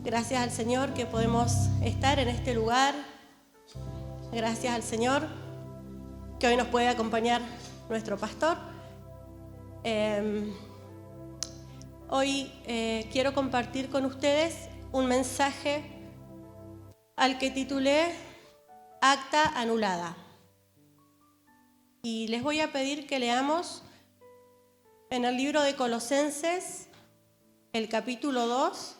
Gracias al Señor que podemos estar en este lugar. Gracias al Señor que hoy nos puede acompañar nuestro pastor. Hoy quiero compartir con ustedes un mensaje al que titulé Acta Anulada. Y les voy a pedir que leamos en el libro de Colosenses, el capítulo 2,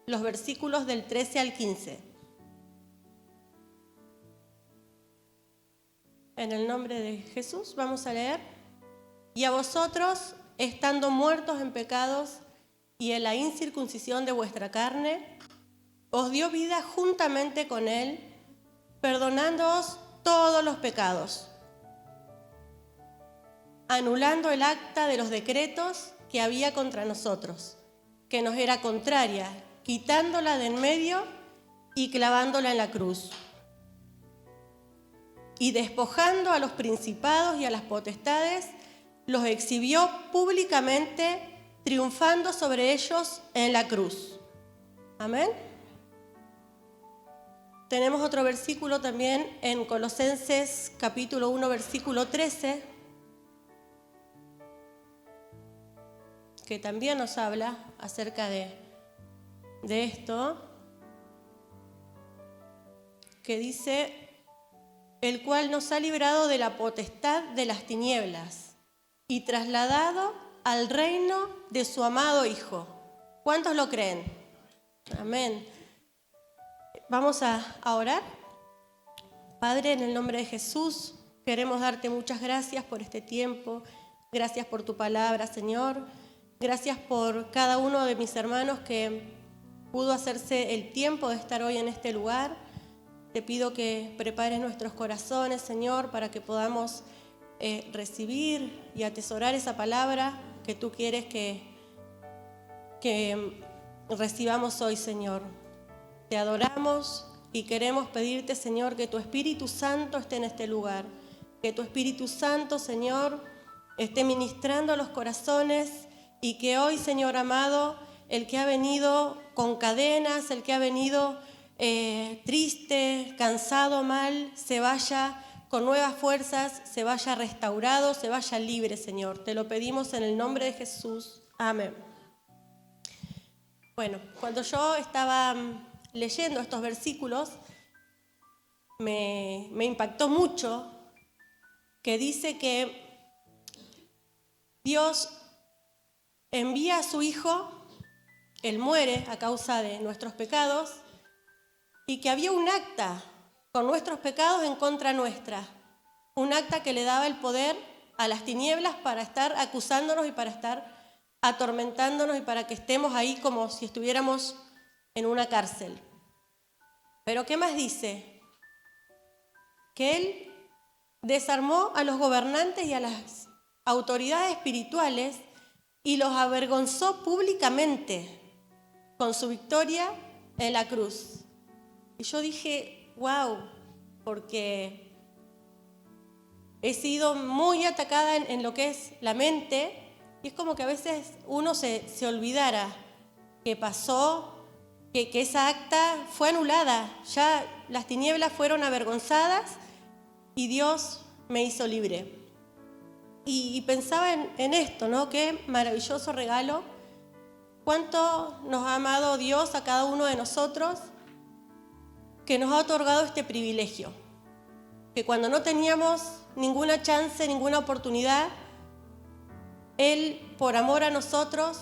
los versículos del 13 al 15. En el nombre de Jesús vamos a leer. Y a vosotros, estando muertos en pecados y en la incircuncisión de vuestra carne, os dio vida juntamente con Él, perdonándoos todos los pecados, anulando el acta de los decretos que había contra nosotros, que nos era contraria, quitándola de en medio y clavándola en la cruz. Y despojando a los principados y a las potestades, los exhibió públicamente, triunfando sobre ellos en la cruz. Amén. Tenemos otro versículo también en Colosenses capítulo 1, versículo 13, que también nos habla acerca de esto, que dice: el cual nos ha librado de la potestad de las tinieblas y trasladado al reino de su amado Hijo. ¿Cuántos lo creen? Amén. Vamos a orar. Padre, en el nombre de Jesús, queremos darte muchas gracias por este tiempo. Gracias por tu palabra, Señor. Gracias por cada uno de mis hermanos que pudo hacerse el tiempo de estar hoy en este lugar. Te pido que prepares nuestros corazones, Señor, para que podamos recibir y atesorar esa palabra que tú quieres que recibamos hoy, Señor. Te adoramos y queremos pedirte, Señor, que tu Espíritu Santo esté en este lugar. Que tu Espíritu Santo, Señor, esté ministrando los corazones y que hoy, Señor amado, el que ha venido con cadenas, el que ha venido triste, cansado, mal, se vaya con nuevas fuerzas, se vaya restaurado, se vaya libre, Señor. Te lo pedimos en el nombre de Jesús. Amén. Bueno, cuando yo estaba leyendo estos versículos, me impactó mucho que dice que Dios envía a su Hijo, Él muere a causa de nuestros pecados, y que había un acta con nuestros pecados en contra nuestra, un acta que le daba el poder a las tinieblas para estar acusándonos y para estar atormentándonos y para que estemos ahí como si estuviéramos en una cárcel. Pero ¿qué más dice? Que Él desarmó a los gobernantes y a las autoridades espirituales y los avergonzó públicamente con su victoria en la cruz. Y yo dije, wow, porque he sido muy atacada en lo que es la mente, y es como que a veces uno se olvidara que pasó, que esa acta fue anulada, ya las tinieblas fueron avergonzadas y Dios me hizo libre. Y pensaba en esto, ¿no? Qué maravilloso regalo, cuánto nos ha amado Dios a cada uno de nosotros, que nos ha otorgado este privilegio, que cuando no teníamos ninguna chance, ninguna oportunidad, Él, por amor a nosotros,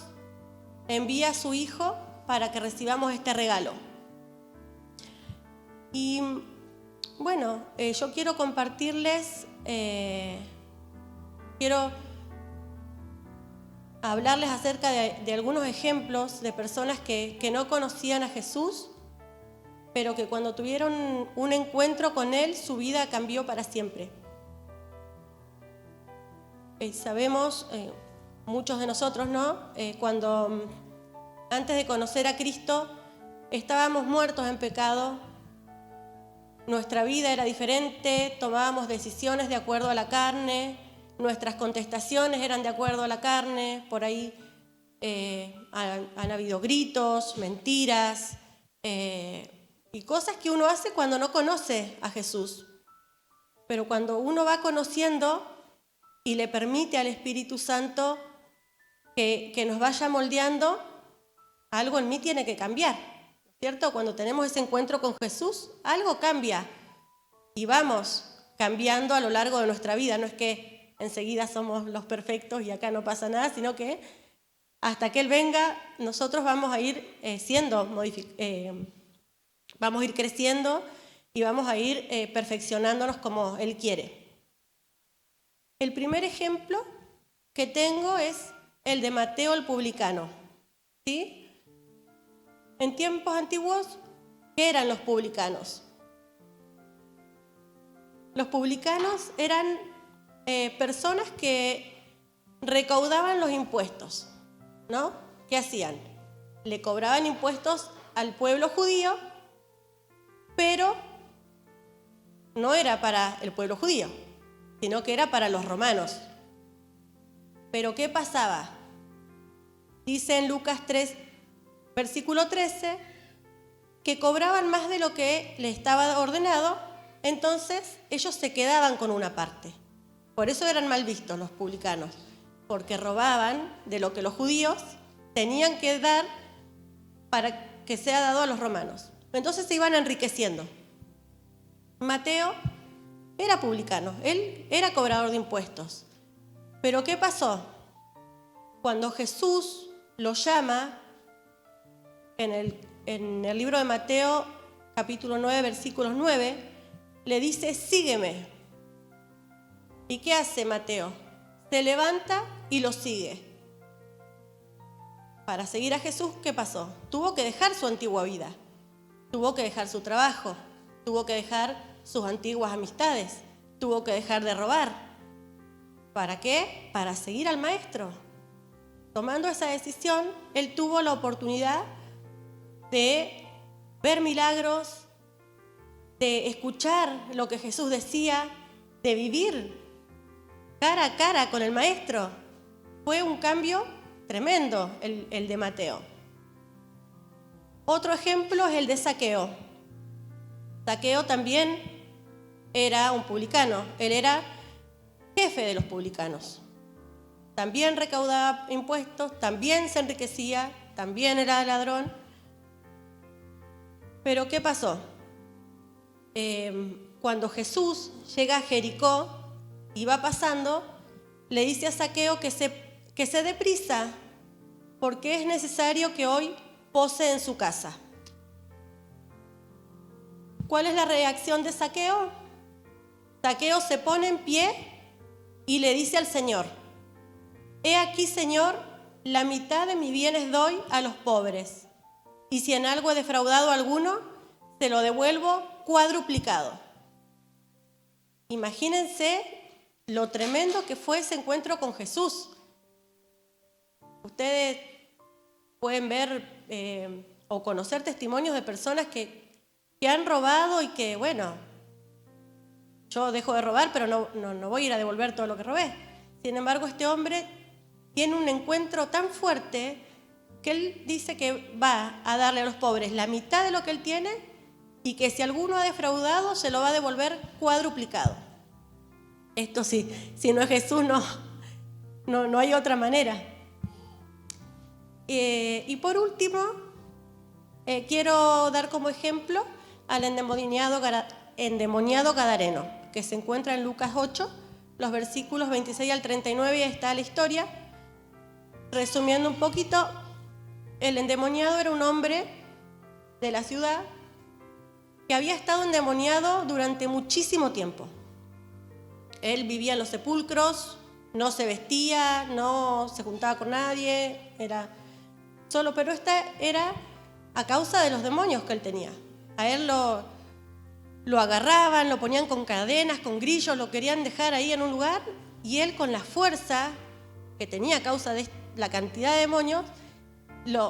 envía a su Hijo para que recibamos este regalo. Y bueno, yo quiero compartirles, quiero hablarles acerca de algunos ejemplos de personas que no conocían a Jesús, pero que cuando tuvieron un encuentro con Él, su vida cambió para siempre. Sabemos, muchos de nosotros, ¿no? Cuando antes de conocer a Cristo estábamos muertos en pecado, nuestra vida era diferente, tomábamos decisiones de acuerdo a la carne, nuestras contestaciones eran de acuerdo a la carne, por ahí han habido gritos, mentiras y cosas que uno hace cuando no conoce a Jesús. Pero cuando uno va conociendo y le permite al Espíritu Santo que nos vaya moldeando, algo en mí tiene que cambiar, ¿cierto? Cuando tenemos ese encuentro con Jesús, algo cambia y vamos cambiando a lo largo de nuestra vida. No es que enseguida somos los perfectos y acá no pasa nada, sino que hasta que Él venga, nosotros vamos a ir vamos a ir creciendo y vamos a ir perfeccionándonos como Él quiere. El primer ejemplo que tengo es el de Mateo el publicano, ¿sí? En tiempos antiguos, ¿qué eran los publicanos? Los publicanos eran personas que recaudaban los impuestos, ¿no? ¿Qué hacían? Le cobraban impuestos al pueblo judío, pero no era para el pueblo judío, sino que era para los romanos. Pero ¿qué pasaba? Dice en Lucas 3, versículo 13, que cobraban más de lo que les estaba ordenado, entonces ellos se quedaban con una parte. Por eso eran mal vistos los publicanos, porque robaban de lo que los judíos tenían que dar para que sea dado a los romanos. Entonces se iban enriqueciendo. Mateo era publicano, él era cobrador de impuestos. Pero ¿qué pasó? Cuando Jesús lo llama en el libro de Mateo, capítulo 9, versículos 9, le dice, sígueme. ¿Y qué hace Mateo? Se levanta y lo sigue. Para seguir a Jesús, ¿qué pasó? Tuvo que dejar su antigua vida, tuvo que dejar su trabajo, tuvo que dejar sus antiguas amistades, tuvo que dejar de robar. ¿Para qué? Para seguir al Maestro. Tomando esa decisión, él tuvo la oportunidad de ver milagros, de escuchar lo que Jesús decía, de vivir cara a cara con el Maestro. Fue un cambio tremendo el de Mateo. Otro ejemplo es el de Zaqueo. Zaqueo también era un publicano, él era jefe de los publicanos. También recaudaba impuestos, también se enriquecía, también era ladrón. Pero ¿qué pasó? Cuando Jesús llega a Jericó y va pasando, le dice a Zaqueo que se dé prisa, porque es necesario que hoy pose en su casa. ¿Cuál es la reacción de Zaqueo? Zaqueo se pone en pie y le dice al Señor, he aquí, Señor, la mitad de mis bienes doy a los pobres, y si en algo he defraudado a alguno, se lo devuelvo cuadruplicado. Imagínense lo tremendo que fue ese encuentro con Jesús. Ustedes pueden ver o conocer testimonios de personas que han robado y que, bueno, yo dejo de robar, pero no voy a ir a devolver todo lo que robé. Sin embargo, este hombre tiene un encuentro tan fuerte que él dice que va a darle a los pobres la mitad de lo que él tiene y que si alguno ha defraudado se lo va a devolver cuadruplicado. Esto sí, si no es Jesús, no hay otra manera. Y por último, quiero dar como ejemplo al endemoniado gadareno, que se encuentra en Lucas 8, los versículos 26 al 39, y ahí está la historia. Resumiendo un poquito, el endemoniado era un hombre de la ciudad que había estado endemoniado durante muchísimo tiempo. Él vivía en los sepulcros, no se vestía, no se juntaba con nadie, era solo, pero esta era a causa de los demonios que él tenía. A él lo agarraban, lo ponían con cadenas, con grillos, lo querían dejar ahí en un lugar, y él, con la fuerza que tenía a causa de la cantidad de demonios,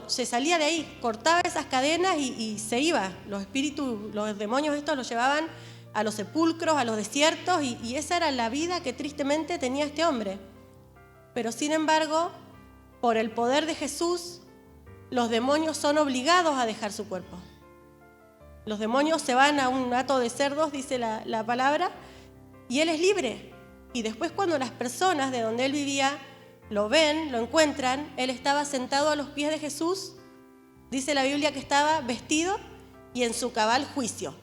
se salía de ahí, cortaba esas cadenas y se iba. Los espíritus, los demonios estos los llevaban a los sepulcros, a los desiertos, y esa era la vida que tristemente tenía este hombre. Pero sin embargo, por el poder de Jesús, los demonios son obligados a dejar su cuerpo. Los demonios se van a un hato de cerdos, dice la palabra, y él es libre. Y después cuando las personas de donde él vivía lo ven, lo encuentran, él estaba sentado a los pies de Jesús. Dice la Biblia que estaba vestido y en su cabal juicio.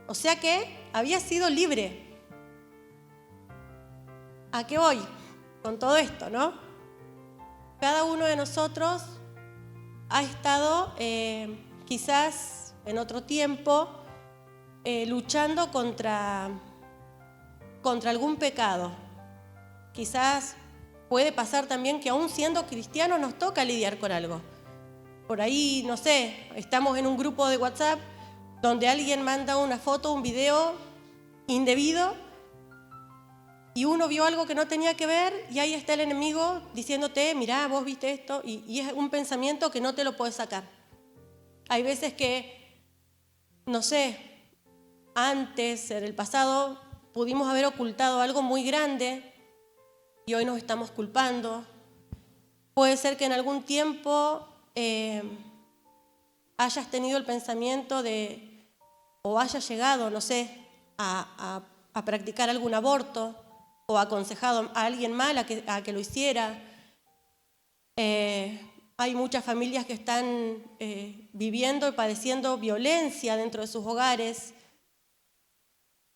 O sea que había sido libre. ¿A qué voy con todo esto, no? Cada uno de nosotros ha estado quizás en otro tiempo luchando contra algún pecado. Quizás puede pasar también que aún siendo cristianos nos toca lidiar con algo. Por ahí, no sé, estamos en un grupo de WhatsApp donde alguien manda una foto, un video indebido y uno vio algo que no tenía que ver y ahí está el enemigo diciéndote, mirá, vos viste esto, y es un pensamiento que no te lo puedes sacar. Hay veces que, no sé, antes, en el pasado, pudimos haber ocultado algo muy grande y hoy nos estamos culpando. Puede ser que en algún tiempo hayas tenido el pensamiento o hayas llegado, no sé, a practicar algún aborto o aconsejado a alguien mal a que lo hiciera. Hay muchas familias que están viviendo y padeciendo violencia dentro de sus hogares.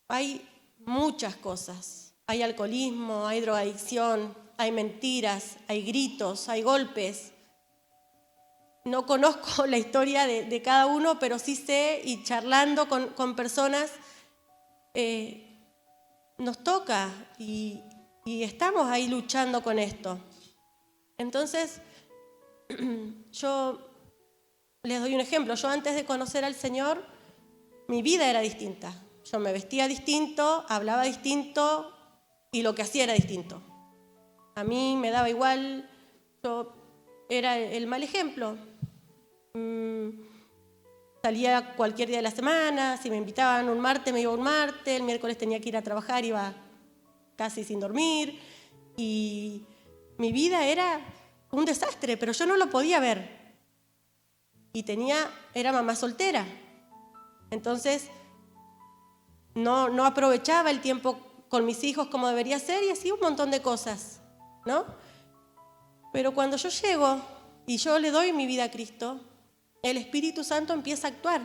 Hay muchas cosas. Hay alcoholismo, hay drogadicción, hay mentiras, hay gritos, hay golpes. No conozco la historia de cada uno, pero sí sé, y charlando con personas, nos toca y estamos ahí luchando con esto. Entonces, yo les doy un ejemplo. Yo antes de conocer al Señor, mi vida era distinta. Yo me vestía distinto, hablaba distinto y lo que hacía era distinto. A mí me daba igual, yo era el mal ejemplo. Salía cualquier día de la semana, si me invitaban un martes me iba un martes, el miércoles tenía que ir a trabajar, iba casi sin dormir y mi vida era un desastre, pero yo no lo podía ver. Y era mamá soltera, entonces no aprovechaba el tiempo con mis hijos como debería ser y hacía un montón de cosas, ¿no? Pero cuando yo llego y yo le doy mi vida a Cristo, el Espíritu Santo empieza a actuar.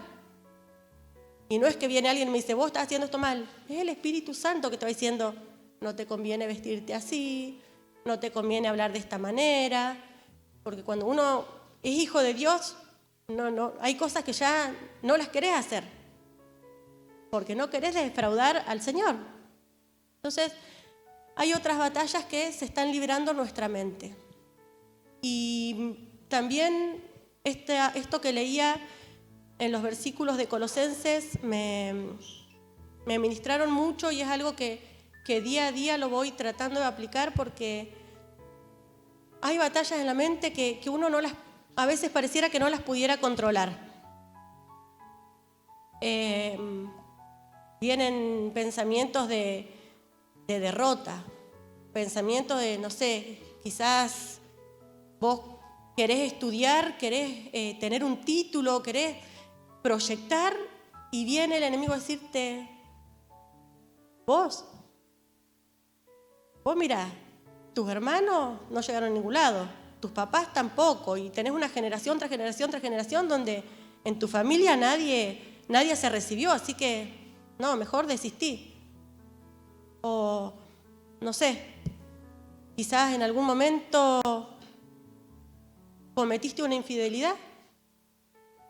Y no es que viene alguien y me dice, vos estás haciendo esto mal. Es el Espíritu Santo que te va diciendo, no te conviene vestirte así, no te conviene hablar de esta manera, porque cuando uno es hijo de Dios, hay cosas que ya no las querés hacer, porque no querés defraudar al Señor. Entonces, hay otras batallas que se están librando en nuestra mente. Y también esto que leía en los versículos de Colosenses me ministraron mucho y es algo que día a día lo voy tratando de aplicar porque hay batallas en la mente que uno a veces pareciera que no las pudiera controlar. Vienen pensamientos de derrota, pensamientos de, no sé, quizás vos querés estudiar, querés tener un título, querés proyectar y viene el enemigo a decirte, vos mirá, tus hermanos no llegaron a ningún lado, tus papás tampoco, y tenés una generación tras generación tras generación donde en tu familia nadie se recibió, así que no, mejor desistí. O, no sé, quizás en algún momento cometiste una infidelidad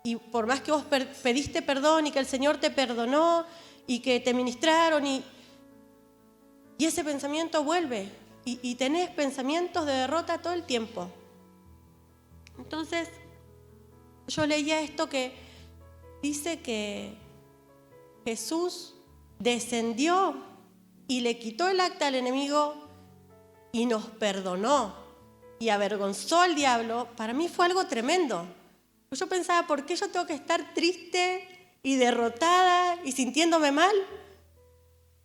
y por más que vos pediste perdón y que el Señor te perdonó y que te ministraron y ese pensamiento vuelve y tenés pensamientos de derrota todo el tiempo. Entonces, yo leía esto que dice que Jesús descendió y le quitó el acta al enemigo y nos perdonó y avergonzó al diablo. Para mí fue algo tremendo. Yo pensaba, ¿por qué yo tengo que estar triste y derrotada y sintiéndome mal?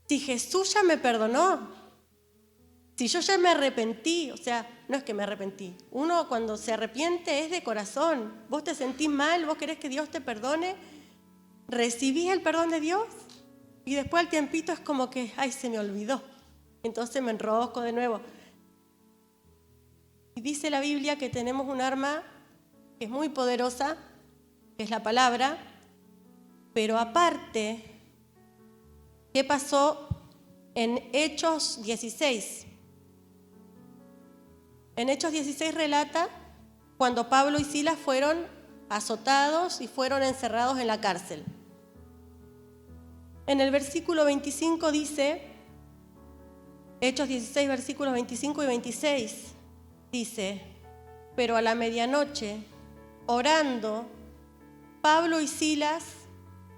Si Jesús ya me perdonó, Si yo ya me arrepentí, o sea, no es que me arrepentí. Uno cuando se arrepiente es de corazón. Vos te sentís mal, vos querés que Dios te perdone, recibís el perdón de Dios y después al tiempito es como que, ay, se me olvidó. Entonces me enrosco de nuevo. Y dice la Biblia que tenemos un arma que es muy poderosa, que es la palabra, pero aparte, ¿qué pasó en Hechos 16? En Hechos 16 relata cuando Pablo y Silas fueron azotados y fueron encerrados en la cárcel. En el versículo 25 dice, Hechos 16, versículos 25 y 26, dice, pero a la medianoche, orando, Pablo y Silas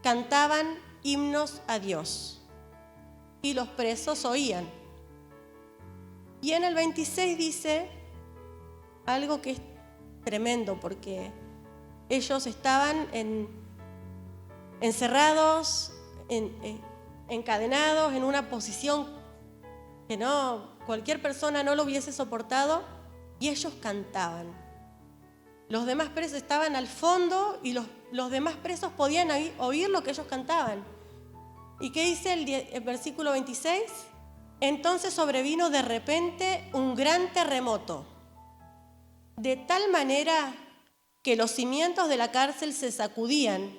cantaban himnos a Dios y los presos oían. Y en el 26 dice algo que es tremendo porque ellos estaban encerrados, encadenados en una posición que cualquier persona no lo hubiese soportado y ellos cantaban. Los demás presos estaban al fondo y los demás presos podían oír lo que ellos cantaban. ¿Y qué dice el versículo 26? Entonces sobrevino de repente un gran terremoto, de tal manera que los cimientos de la cárcel se sacudían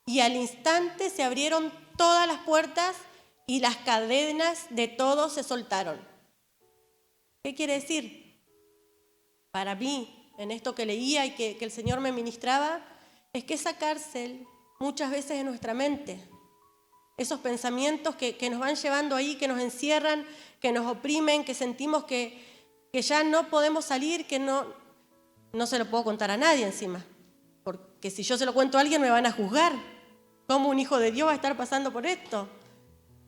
y al instante se abrieron todas las puertas y las cadenas de todos se soltaron. ¿Qué quiere decir? Para mí, en esto que leía y que el Señor me ministraba, es que esa cárcel muchas veces es nuestra mente. Esos pensamientos que nos van llevando ahí, que nos encierran, que nos oprimen, que sentimos que ya no podemos salir, que no se lo puedo contar a nadie encima. Porque si yo se lo cuento a alguien me van a juzgar. ¿Cómo un hijo de Dios va a estar pasando por esto?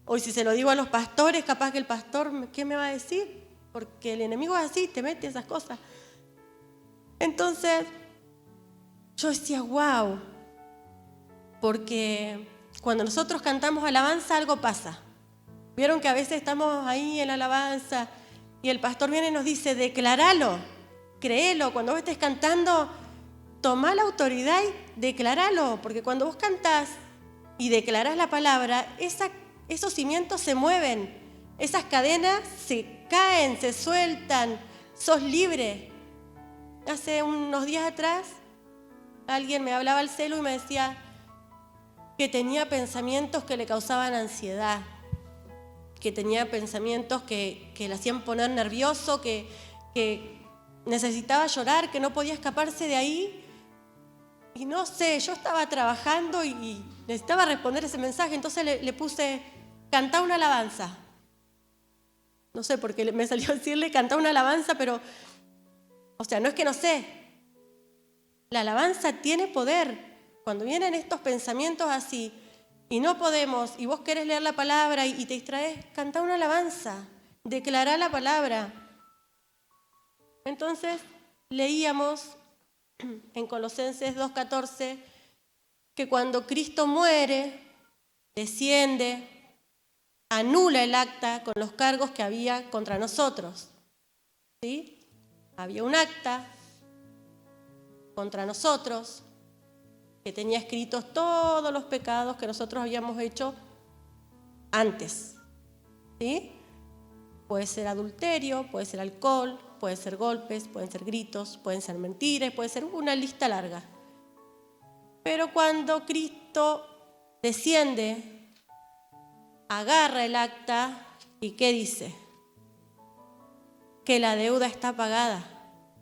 O si se lo digo a los pastores, capaz que el pastor, ¿qué me va a decir? Porque el enemigo es así, te mete esas cosas. Entonces, yo decía, wow, porque cuando nosotros cantamos alabanza, algo pasa. Vieron que a veces estamos ahí en la alabanza y el pastor viene y nos dice, declaralo, créelo. Cuando vos estés cantando, tomá la autoridad y declaralo, porque cuando vos cantás y declarás la palabra, esos cimientos se mueven, esas cadenas se caen, se sueltan, sos libre. Hace unos días atrás, alguien me hablaba al celu y me decía que tenía pensamientos que le causaban ansiedad, que tenía pensamientos que le hacían poner nervioso, que necesitaba llorar, que no podía escaparse de ahí. Y no sé, yo estaba trabajando y necesitaba responder ese mensaje, entonces le puse, cantá una alabanza. No sé por qué me salió a decirle, cantá una alabanza, pero, o sea, no es que no sé. La alabanza tiene poder. Cuando vienen estos pensamientos así y no podemos, y vos querés leer la palabra y te distraes, cantá una alabanza, declará la palabra. Entonces leíamos en Colosenses 2:14 que cuando Cristo muere, desciende, anula el acta con los cargos que había contra nosotros. ¿Sí? Había un acta contra nosotros que tenía escritos todos los pecados que nosotros habíamos hecho antes. ¿Sí? Puede ser adulterio, puede ser alcohol, puede ser golpes, pueden ser gritos, pueden ser mentiras, puede ser una lista larga. Pero cuando Cristo desciende, agarra el acta y ¿qué dice? Que la deuda está pagada.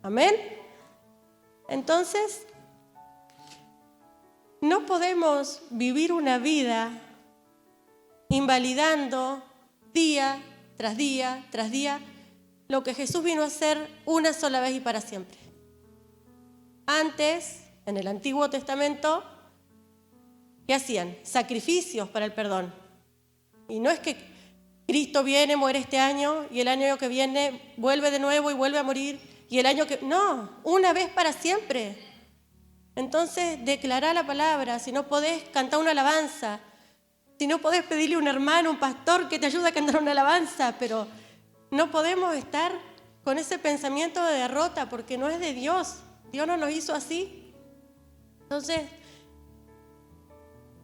¿Amén? Entonces, no podemos vivir una vida invalidando día tras día tras día lo que Jesús vino a hacer una sola vez y para siempre. Antes, en el Antiguo Testamento, ¿qué hacían? Sacrificios para el perdón. Y no es que Cristo viene, muere este año y el año que viene vuelve de nuevo y vuelve a morir y el año que... No, una vez para siempre. Entonces, declará la palabra. Si no podés, cantá una alabanza. Si no podés, pedirle a un hermano, un pastor que te ayude a cantar una alabanza, pero no podemos estar con ese pensamiento de derrota porque no es de Dios. Dios no nos hizo así. Entonces,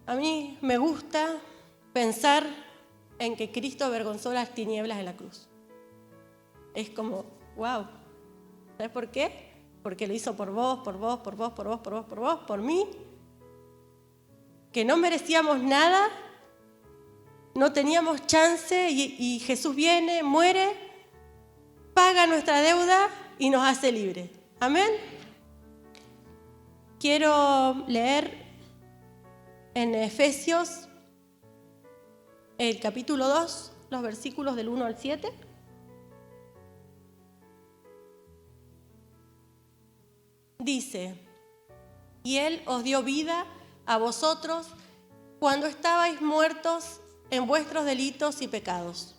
a mí me gusta pensar en que Cristo avergonzó las tinieblas en la cruz. Es como, wow. ¿Sabes por qué? Porque lo hizo por vos, por mí. Que no merecíamos nada, no teníamos chance y Jesús viene, muere, paga nuestra deuda y nos hace libres. Amén. Quiero leer en Efesios el capítulo 2, los versículos del 1 al 7. Dice, y Él os dio vida a vosotros cuando estabais muertos en vuestros delitos y pecados,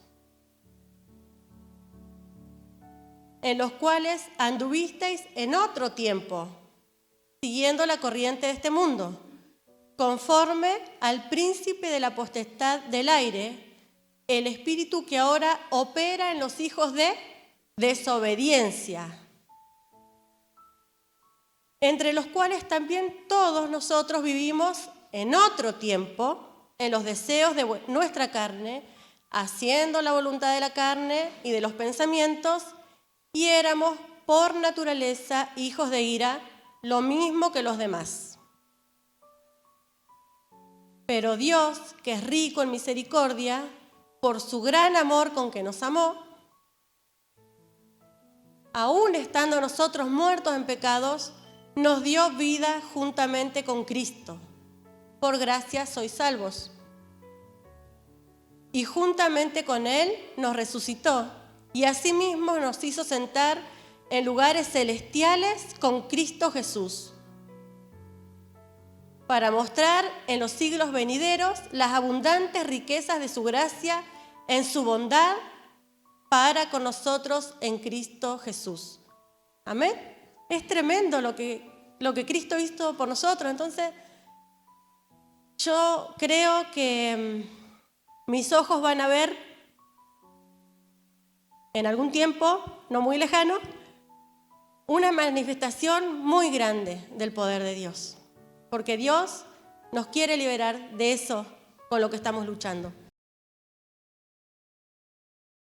en los cuales anduvisteis en otro tiempo, siguiendo la corriente de este mundo, conforme al príncipe de la potestad del aire, el espíritu que ahora opera en los hijos de desobediencia, entre los cuales también todos nosotros vivimos en otro tiempo, en los deseos de nuestra carne, haciendo la voluntad de la carne y de los pensamientos, y éramos por naturaleza hijos de ira, lo mismo que los demás. Pero Dios, que es rico en misericordia, por su gran amor con que nos amó, aún estando nosotros muertos en pecados, nos dio vida juntamente con Cristo. Por gracia sois salvos. Y juntamente con Él nos resucitó, y asimismo nos hizo sentar en lugares celestiales con Cristo Jesús, para mostrar en los siglos venideros las abundantes riquezas de su gracia en su bondad para con nosotros en Cristo Jesús. Amén. Es tremendo lo que Cristo hizo por nosotros. Entonces, yo creo que mis ojos van a ver en algún tiempo, no muy lejano, una manifestación muy grande del poder de Dios. Porque Dios nos quiere liberar de eso con lo que estamos luchando.